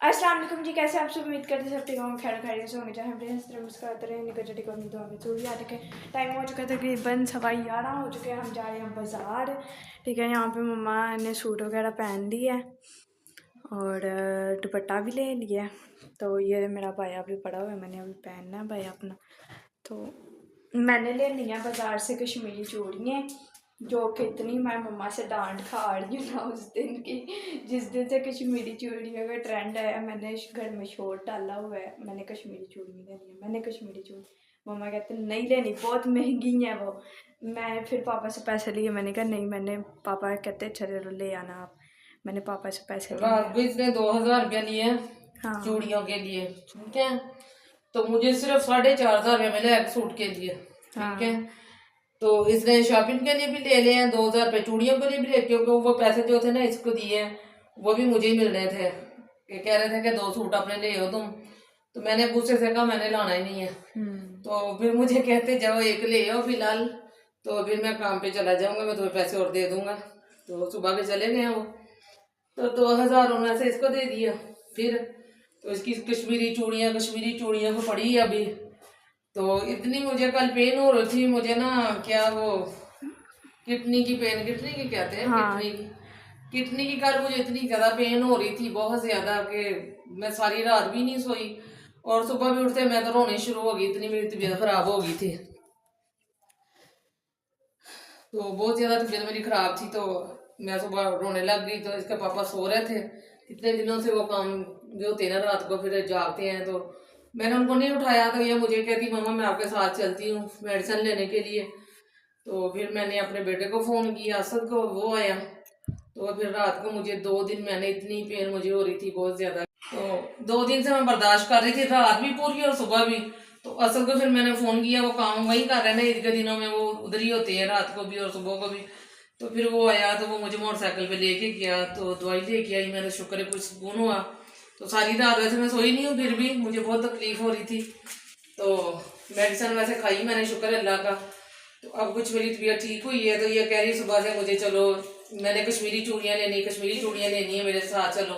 अस्सलाम वालेकुम जी, कैसे आप सब? उम्मीद करते सब ठीक होंगे, खैर खैरियत से होंगे। चाहे प्रेस नमस्कार रहे निकल जटी को उम्मीद होगी तो याद रखें। टाइम हो चुका है तकरीबन 11:15 हो चुके हैं। हम जा रहे हैं बाज़ार। ठीक है, यहाँ पे मम्मा ने सूट वगैरह पहन ली है और दुपट्टा भी ले लिया। तो ये मेरा भाया भी पड़ा हुआ है, मैंने अभी पहनना है भाई अपना। तो मैंने ले लिया बाज़ार से कश्मीरी चूड़ियाँ, जो कि इतनी मैं मम्मा से डांट खा रही हूँ ना उस दिन की। जिस दिन से कश्मीरी चूड़ियों का ट्रेंड आया, मैंने घर में शोर डाला हुआ है, मैंने कश्मीरी चूड़ी लेनी है, मैंने कश्मीरी चूड़ी। मम्मा कहते नहीं लेनी, बहुत महंगी है वो। मैं फिर पापा से पैसे लिए, मैंने कहा नहीं, मैंने पापा कहते चलो ले आना आप। मैंने पापा से पैसे लिए। इसने 2000 रुपया लिए हाँ चूड़ियों के लिए, ठीक है। तो मुझे सिर्फ 4500 रुपया मिला एक सूट के लिए, ठीक है। तो इसने शॉपिंग के लिए भी ले लिए हैं 2000 रुपये, चूड़ियों के लिए भी ले, क्योंकि वो पैसे जो थे ना इसको दिए वो भी मुझे ही मिल रहे थे। कि कह रहे थे कि 2 सूट अपने ले हो तुम। तो मैंने गुस्से से कहा मैंने लाना ही नहीं है। तो फिर मुझे कहते जाओ एक ले आओ फिलहाल, तो फिर मैं काम पे चला जाऊंगा, मैं तुम्हें पैसे और दे दूंगा। तो सुबह के चले गए वो, तो 2000 उन्होंने से इसको दे दिया। फिर तो इसकी कश्मीरी चूड़ियाँ को पड़ी है अभी। तो इतनी मुझे कल पेन हो रही थी, मुझे ना क्या वो किडनी की पेन, किडनी की कहते हैं, हाँ। किडनी की कल मुझे इतनी ज़्यादा पेन हो रही थी, बहुत ज़्यादा, कि मैं सारी रात भी नहीं सोई। और सुबह भी उठते मैं तो रोने शुरू हो गई, इतनी मेरी तबीयत खराब हो गई थी। तो बहुत ज़्यादा तबीयत मेरी खराब थी, तो मैं सुबह रोने लग गई। तो इसके पापा सो रहे थे, कितने दिनों से वो काम जो होते हैं ना रात को फिर जागते हैं, तो मैंने उनको नहीं उठाया। तो ये मुझे कहती मम्मा मैं आपके साथ चलती हूँ मेडिसिन लेने के लिए। तो फिर मैंने अपने बेटे को फ़ोन किया, असद को, वो आया। तो फिर रात को मुझे 2 दिन मैंने इतनी पेन मुझे हो रही थी बहुत ज़्यादा। तो 2 दिन से मैं बर्दाश्त कर रही थी, रात भी पूरी और सुबह भी। तो असल को फिर मैंने फ़ोन किया, वो काम वही कर रहे हैं ना, ईद के दिनों में वो उधर ही होते हैं, रात को भी और सुबह को भी। तो फिर वो आया, तो वो मुझे मोटरसाइकिल पे लेके गया, तो दवाई लेके आई। मेरा शुक्र है कुछ सुकून हुआ। तो सारी रात वैसे मैं सोई नहीं हूँ, फिर भी मुझे बहुत तकलीफ हो रही थी। तो मेडिसिन वैसे खाई मैंने, शुक्र है अल्लाह का। तो अब कुछ मेरी तबीयत ठीक हुई है। तो ये कह रही सुबह से मुझे चलो, मैंने कश्मीरी चूड़ियाँ लेनी है, मेरे साथ चलो।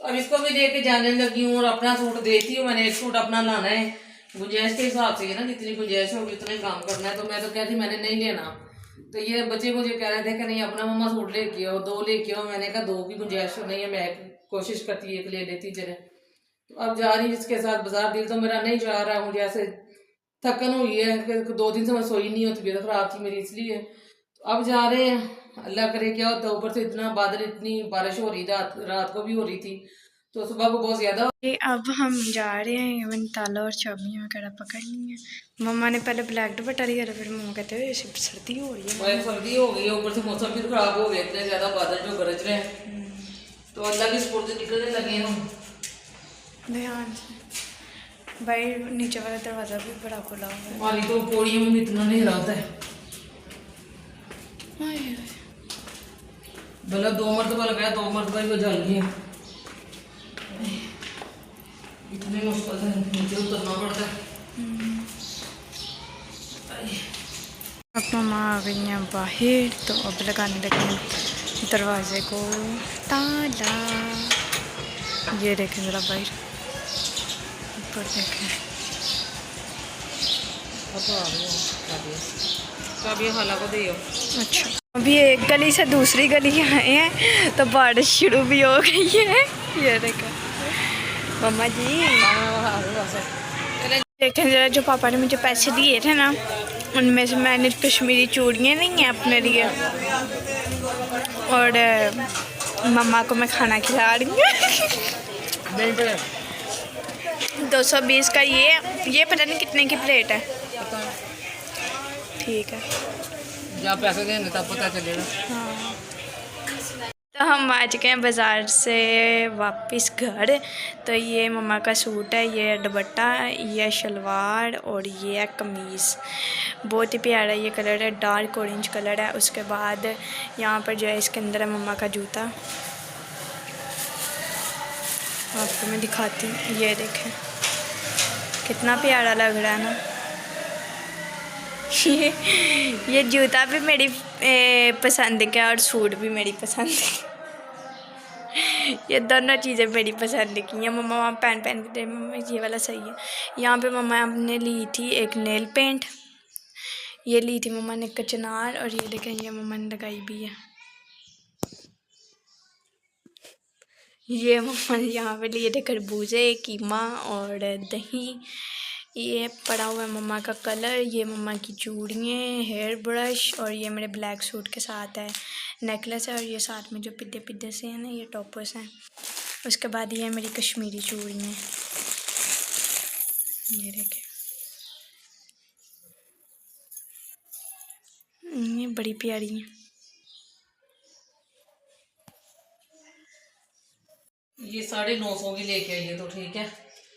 तो अब इसको भी लेके जाने लगी हूँ और अपना सूट देती हूँ। मैंने एक सूट अपना लाना है, गुंजाइश के हिसाब से है ना, जितनी गुंजाइश होगी उतना ही काम करना है। तो मैं तो कहती मैंने नहीं लेना। तो ये बच्चे मुझे कह रहे थे कि नहीं अपना मम्मा सूट लेके आओ, 2 लेके आओ। मैंने कहा 2 की गुंजाइश नहीं है, मैं कोशिश करती एक ले लेती चले। तो अब जा रही इसके साथ बाजार। दिल तो मेरा नहीं जा रहा, मुझे ऐसे थकन हुई है कि 2 दिन से मैं सोई नहीं हूँ, तबीयत खराब थी मेरी इसलिए। तो अब जा रहे हैं, अल्लाह करे क्या होता है। ऊपर से इतना बादल, इतनी बारिश हो रही, रात को भी हो रही थी, तो सुबह को बहुत ज़्यादा। अब हम जा रहे हैं, मैंने ताला और चाबियाँ वगैरह पकड़ ली हैं। मम्मा ने पहले ब्लैक दुपट्टा लिया था, फिर मम्मा कहते हैं सर्दी हो रही है, सर्दी हो गई है, ऊपर से मौसम भी खराब हो गया, इतने ज़्यादा बादल जो गरज रहे हैं। तो अल्लाह की स्पुर्द निकलने लगे हम। ध्यान से भाई, नीचे वाला दरवाज़ा भी बड़ा खुला हुआ है। हमारी तो पौड़ियों में इतना नहीं रहता है, भला 2 मरतबा लगाया, 2 मरतबा ही वो जल गया। इतनी मुश्किल से नीचे उतरना पड़ता है। अब मम्मा आ गई हैं बाहर, तो अब लगाने लगे हैं दरवाजे को ताला। ये देखें ज़रा बाहर, ऊपर देखें। चाबी खाला को दियो। अच्छा, अभी एक गली से दूसरी गली आए हैं, तो बारिश शुरू भी हो गई है। ये देखें मम्मा जी, देखें ज़रा, जो पापा ने मुझे पैसे दिए थे ना, उनमें से मैंने कश्मीरी चूड़ियाँ नहीं हैं अपने लिए, और मम्मा को मैं खाना खिला रही हूँ। 220 का ये पता नहीं कितने की प्लेट है। ठीक है, जब पैसे देंगे तब पता चलेगा। हाँ। तो हम आ चुके हैं बाज़ार से वापस घर। तो ये मम्मा का सूट है, ये दुपट्टा, ये शलवार और ये है कमीज़। बहुत ही प्यारा ये कलर है, डार्क ऑरेंज कलर है। उसके बाद यहाँ पर जो है इसके अंदर है मम्मा का जूता, आपको मैं दिखाती हूँ। ये देखें कितना प्यारा लग रहा है ना। ये जूता भी मेरी पसंद का और सूट भी मेरी पसंद है। ये दोनों चीज़ें मेरी पसंद की हैं। मम्मा वहाँ पहन पहन के मम्मा ये वाला सही है। यहाँ पे मम्मा हमने ली थी एक नेल पेंट, ये ली थी मम्मा ने कचनार, और ये देखें ये मम्मा ने लगाई भी है। ये मम्मा ने यहाँ पे लिए थे खरबूजे, कीमा और दही। ये पड़ा हुआ है मम्मा का कलर, ये मम्मा की चूड़ियाँ, हेयर ब्रश, और ये मेरे ब्लैक सूट के साथ है नेकलेस है, और ये साथ में जो पिद्दे पिद्दे से हैं ना ये टॉपर्स हैं। उसके बाद ये मेरी कश्मीरी चूड़ियाँ, ये देखें ये बड़ी प्यारी हैं। ये 950 की लेके आई है तो ठीक है।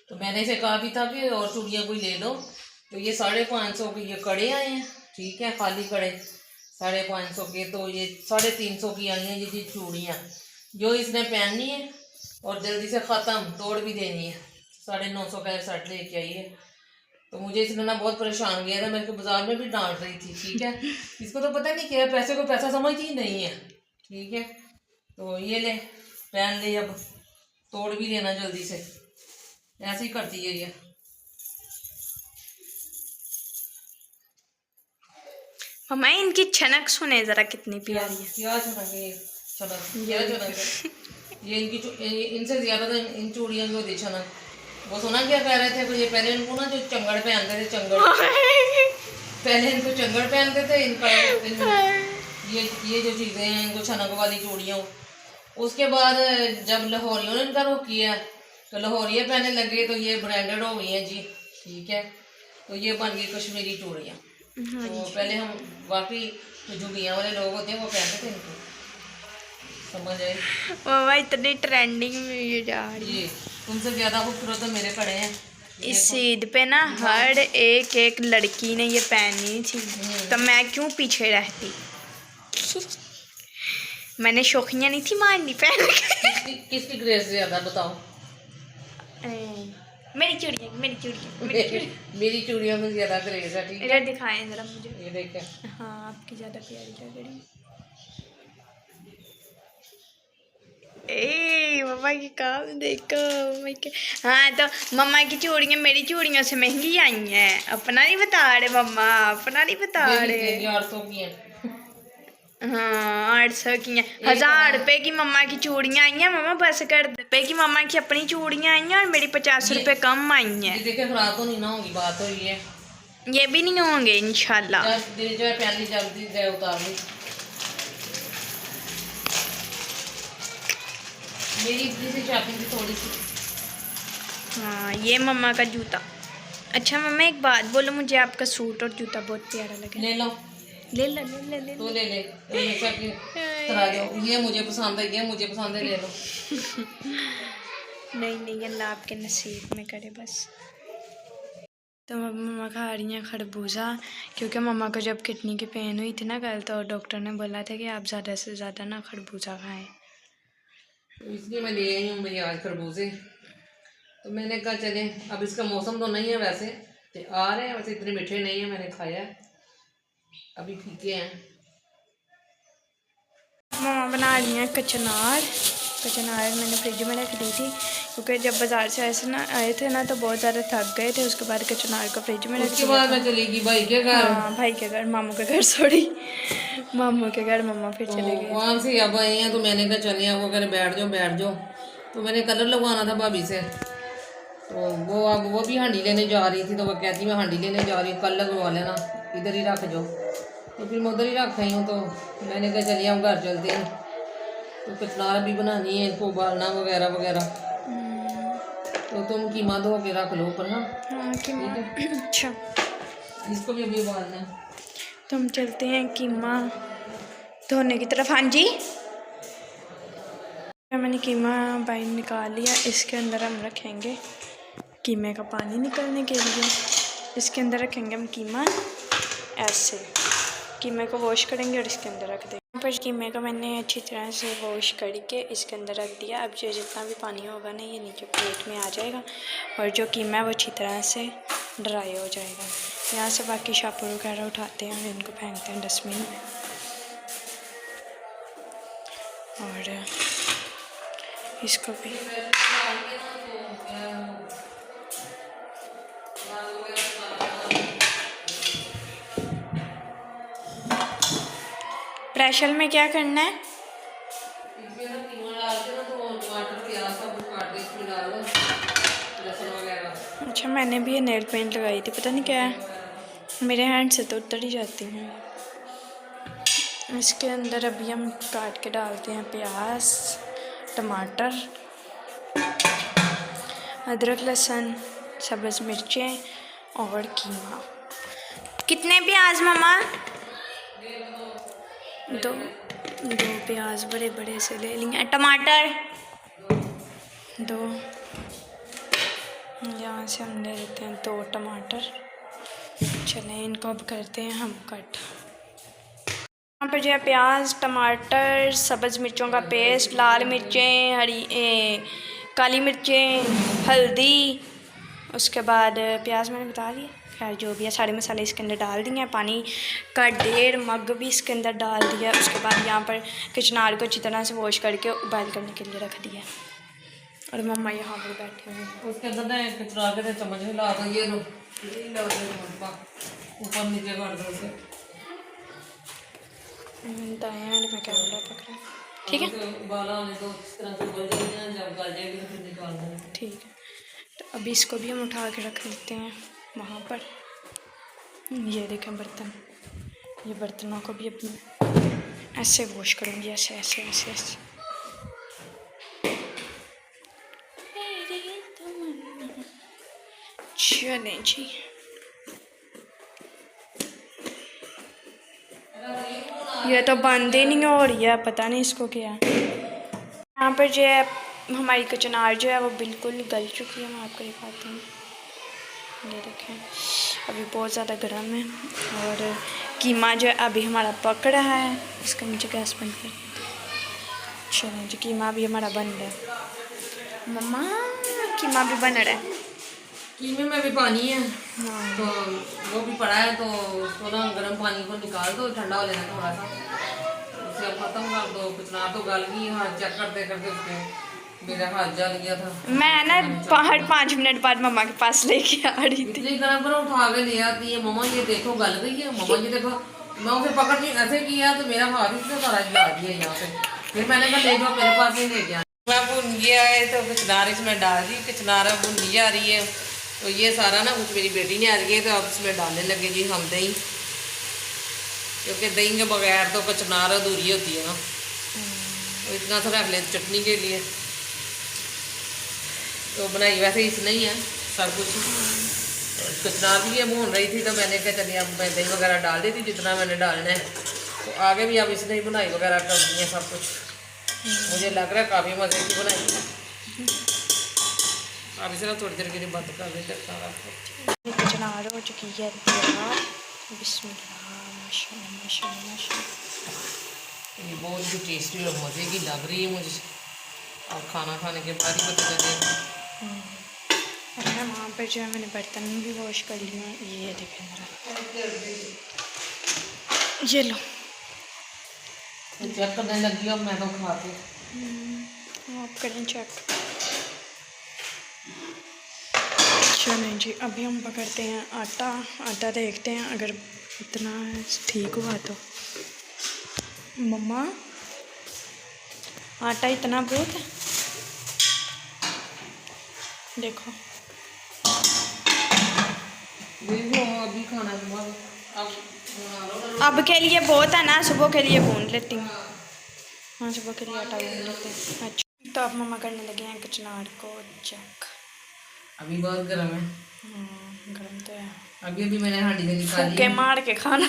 तो मैंने इसे कहा भी था कि और चूड़ियाँ कोई ले लो, तो ये 550 के ये कड़े आए हैं, ठीक है, खाली कड़े 550 के। तो ये 350 की आई हैं ये चूड़ियाँ, जो इसने पहननी है और जल्दी से ख़त्म, तोड़ भी देनी है। 950 का सेट लेके आई है। तो मुझे इसने ना बहुत परेशान किया था, मेरे को बाजार में भी डांट रही थी, ठीक है। इसको तो पता नहीं क्या पैसे को पैसा समझती ही नहीं है, ठीक है। तो ये ले पहन ले, अब तोड़ भी देना जल्दी से, ऐसे ही करती है ये। मम्मा इनकी छनक सुने जरा कितनी प्यारी है। क्या छनक है क्या छनक है ये इनसे ज्यादा तो इन चूड़ियों की होती छनक। वो सुना क्या कह रहे थे, तो ये पहले इनको ना जो चंगड़ पहनते थे, चंगड़ पहले इनको चंगड़ पहनते थे, इनका ये जो चीजें हैं इनको छनक वाली चूड़ियाँ। उसके बाद जब लाहौरियों ने इनका रुख किया तो लाहौरिया पहनने लगे, तो ये ब्रांडेड हो गई हैं जी, ठीक है। तो ये बन गई कश्मीरी चूड़ियाँ। तो पहले हम वाकई जो जुगियाँ वाले लोग होते हैं वो पहनते थे इनको, समझ आए। मम्मा इतनी ट्रेंडिंग में ये जा रही है। तुमसे ज्यादा खूबसूरत तो मेरे कड़े हैं। इस ईद पे ना हर एक लड़की ने ये पहनी थी, तो मैं क्यों पीछे रहती। मैंने शौकियाँ नहीं थी मारनी पहन के। किसकी ग्रेस ज्यादा बताओ। मेरी चूड़ियाँ मेरी चूड़ियों में ज्यादा ग्रेस है, ठीक है। इधर दिखाएं जरा मुझे, ये देखें। हाँ आपकी ज़्यादा प्यारी लग रही। ए मम्मा की काम देखो, हाँ तो मम्मा की चूड़ियाँ मेरी चूड़ियों से महंगी आई हैं। अपना नहीं बता रहे मम्मा, अपना नहीं बता रहे। 800 की है। हाँ 800 की हैं। 1000 रुपए की मम्मा की चूड़ियाँ आई हैं। मम्मा बस कर रुपए की मम्मा की अपनी चूड़ियाँ आई हैं, और मेरी 50 रुपए कम आई हैं। देखिए खराब तो नहीं ना होगी, बात तो ये है। ये भी नहीं होंगे इंशाल्लाह। पहली जल्दी जाए उतार ली। मेरी से शॉपिंग की थोड़ी सी। हाँ ये मम्मा का जूता। अच्छा मम्मा एक बात बोलो, मुझे आपका सूट और जूता बहुत प्यारा लगा। ले लो ले लो ले ले तो ले ले तरह दो। ये मुझे पसंद है, ये मुझे पसंद है, ले लो। नहीं अल्लाह आपके नसीब में करे बस। तो मम्मा खा रही हैं खरबूजा, क्योंकि मम्मा को जब किडनी की पेन हुई थी ना कल, तो डॉक्टर ने बोला था कि आप ज़्यादा से ज़्यादा ना खरबूजा खाएं। तो इसलिए मैं ले आई हूँ मेरी आज खरबूजे। तो मैंने कहा चले, अब इसका मौसम तो नहीं है वैसे, तो आ रहे हैं वैसे, इतने मीठे नहीं है, मैंने खाया है, अभी फीके हैं। मम्मा बना रही हैं कचनार मैंने फ्रिज में रख दी थी, क्योंकि जब बाज़ार से आए थे ना तो बहुत ज़्यादा थक गए थे। उसके बाद कचनार को फ्रिज में रख दिया। उसके बाद मैं चलेगी भाई के घर। हाँ भाई के घर, मामू के घर, सॉरी मामू के घर मम्मा फिर चले गए। वहाँ से अब आए हैं, तो मैंने कहा चले वो कह रहे बैठ जाओ। तो मैंने कलर लगवाना था भाभी से, तो वो भी हांडी लेने जा रही थी, तो वो कहती मैं हांडी लेने जा रही हूँ, कल लगवा लेना, इधर ही रख जाओ। तो फिर मैं उधर ही रख आई हूँ। तो मैंने कहा चलिए हम घर चलते हैं, तो कचनार भी बनानी है, इसको उबालना वगैरह वगैरह। तो तुम कीमा धो के रख लो ऊपर। हाँ कीमा, अच्छा इसको भी अभी उबालना है। तो हम चलते हैं कीमा धोने की तरफ। हाँ जी मैंने कीमा बाहर निकाल लिया, इसके अंदर हम रखेंगे कीमे का पानी निकलने के लिए। इसके अंदर रखेंगे हम कीमा, ऐसे कीमे को वॉश करेंगे और इसके अंदर रख देंगे। यहाँ पर कीमे को मैंने अच्छी तरह से वॉश करके इसके अंदर रख दिया। अब जो जितना भी पानी होगा ना ये नीचे प्लेट में आ जाएगा, और जो कीमा है वो अच्छी तरह से ड्राई हो जाएगा। यहाँ से बाकी शापर वगैरह उठाते हैं और इनको फेंकते हैं डस्टबिन में। और इसको भी। प्रेशर में क्या करना है? इसमें ना कीमा डाल के ना तो टमाटर प्याज सब कुछ काट के इसमें डाल दो, लहसुन वगैरह। अच्छा, मैंने भी ये नेल पेंट लगाई थी, पता नहीं क्या है, मेरे हैंड से तो उतर ही जाती हैं। इसके अंदर अभी हम काट के डालते हैं प्याज, टमाटर, अदरक, लहसुन, सब्ज़ मिर्चें और कीमा। कितने प्याज मम्मा? दो प्याज बड़े बड़े से ले लिए। टमाटर 2, यहाँ से हम ले लेते हैं 2 टमाटर। चलें, इनको अब करते हैं हम कट। यहाँ पर जो है प्याज, टमाटर, सब्ज़ मिर्चों का पेस्ट, लाल मिर्चें, काली मिर्चें, हल्दी, उसके बाद प्याज मैंने बता दिया, खैर जो भी है सारे मसाले इसके अंदर डाल दिए हैं। पानी का 1.5 मग भी इसके अंदर डाल दिया। उसके बाद यहाँ पर कचनार को अच्छी तरह से वॉश करके उबाल करने के लिए रख दिया। और मम्मा यहाँ पर बैठे हुए हैं। उसके अंदर ना कचरा के चम्मच हिला दो, ये लो ऊपर नीचे कर दो उसे। दाएं हैंड में कैमरा पकड़ा, ठीक है? उबाला होने दो, इस तरह से उबल जाएगी ना, जब गल जाएगी तो फिर निकाल देना। ठीक है, तो अभी इसको भी हम उठा के रख देते हैं वहाँ पर। ये देखें बर्तन, ये बर्तनों को भी अपने ऐसे वॉश करूँगी, ऐसे ऐसे ऐसे ऐसे। चलें जी, ये तो बंद ही नहीं हो रही है, पता नहीं इसको क्या है। यहाँ पर जो है हमारी कचनार जो है वो बिल्कुल गल चुकी है, मैं आपको दिखाती हूँ। ये देखें, अभी बहुत ज़्यादा गर्म है। और कीमा जो है अभी हमारा पक रहा है। इसका नीचे गैस बंद कर। चलें जी, कीमा भी हमारा बन रहा है। मम्मा कीमा भी बन रहा है। कीमे में भी पानी है, हाँ, तो वो भी पड़ा है, तो उसको ना गर्म पानी को निकाल दो, ठंडा हो लेना थोड़ा सा, उसे अब ख़त्म कर दो। कितना तो गल गई, हाथ चेक करते करते उसके मेरा हाथ जल गया था। मैं ना हर 5 मिनट बाद मम्मा के पास लेके आ रही थी। इतनी गर्म गर्म उठा के ले आती है, मम्मा ये देखो गल गई है, मम्मा ये देखो। मैं उसे पकड़ के ऐसे किया तो मेरा हाथ इतना सारा जला दिया यहाँ पे। फिर मैंने कहा ले जाओ, मेरे पास ही ले गया। मैं भुन गया है तो कचनार इसमें डाल दी, कचनार भुनी जा रही है। तो ये सारा ना कुछ मेरी बेटी ने आ गई है, तो अब इसमें डालने लगे जी हम दही, क्योंकि दही के बगैर तो कचनार अधूरी होती है ना। तो इतना सा रख ले चटनी के लिए। तो बनाई वैसे इसने ही है सब कुछ। कचनार भी अब भून रही थी, तो मैंने कहा चलिए अब मैं दही वगैरह डाल देती जितना मैंने डालना है। तो आगे भी अब इसने ही बुनाई वगैरह करनी है सब कुछ। मुझे लग रहा है काफ़ी मज़े की बनाई है। अब इसे ना थोड़ी देर के लिए बंद कर देते हैं। कचनार हो चुकी है तैयार। बिस्मिल्लाह, माशाल्लाह माशाल्लाह माशाल्लाह। ये बहुत ही टेस्टी और मज़े की लग रही है मुझे। और खाना खाने के बाद ही पता चलेगा। और मैं वहाँ पर जो है मैंने बर्तन भी वॉश कर लिए हैं। ये देखें ज़रा, ये लो। चेक करने लगी अब मैं तो खा के। आप करें चेक। चलें जी, अभी हम पकड़ते हैं आटा देखते हैं अगर इतना ठीक हुआ तो। मम्मा आटा इतना बहुत है, देखो। अभी खाना अब के लिए बहुत है ना, सुबह के लिए भून लेती हूँ। हाँ, सुबह के लिए आटा भून लेते हैं। अच्छा, तो अब मम्मा करने लगे हैं कचनार को चेक। अभी बहुत गर्म है। गर्म तो है। अभी अभी मैंने हांडी से निकाली फूके मार के खाना।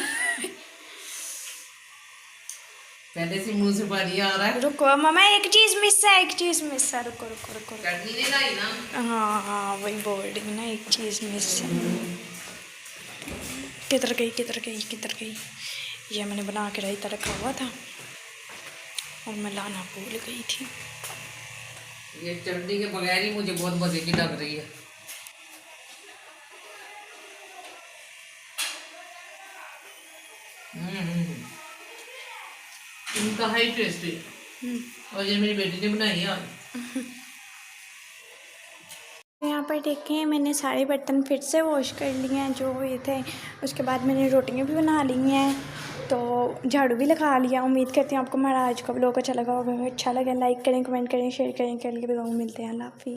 पहले से मुंह से पानी आ रहा है। रुको मम्मा, एक चीज़ मिस है, रुको रुको रुको। चटनी नहीं लाई ना। हाँ, वही बोल रही हूँ ना, एक चीज़ मिस है। किधर गई? ये मैंने बना के रायता रखा हुआ था और मैं लाना भूल गई थी। ये चटनी के बगैर ही मुझे बहुत मज़े की लग रही है। इनका हाई टेस्टी। और ये मेरी बेटी ने बनाई है आज। यहाँ पर देखें मैंने सारे बर्तन फिर से वॉश कर लिए हैं जो हुए थे। उसके बाद मैंने रोटियाँ भी बना ली हैं, तो झाड़ू भी लगा लिया। उम्मीद करती हूँ आपको हमारा आज का व्लॉग अच्छा लगा होगा। अच्छा लगे लाइक करें, कमेंट करें, शेयर करें। कल के व्लॉग में मिलते हैं। अल्लाह हाफ़िज़।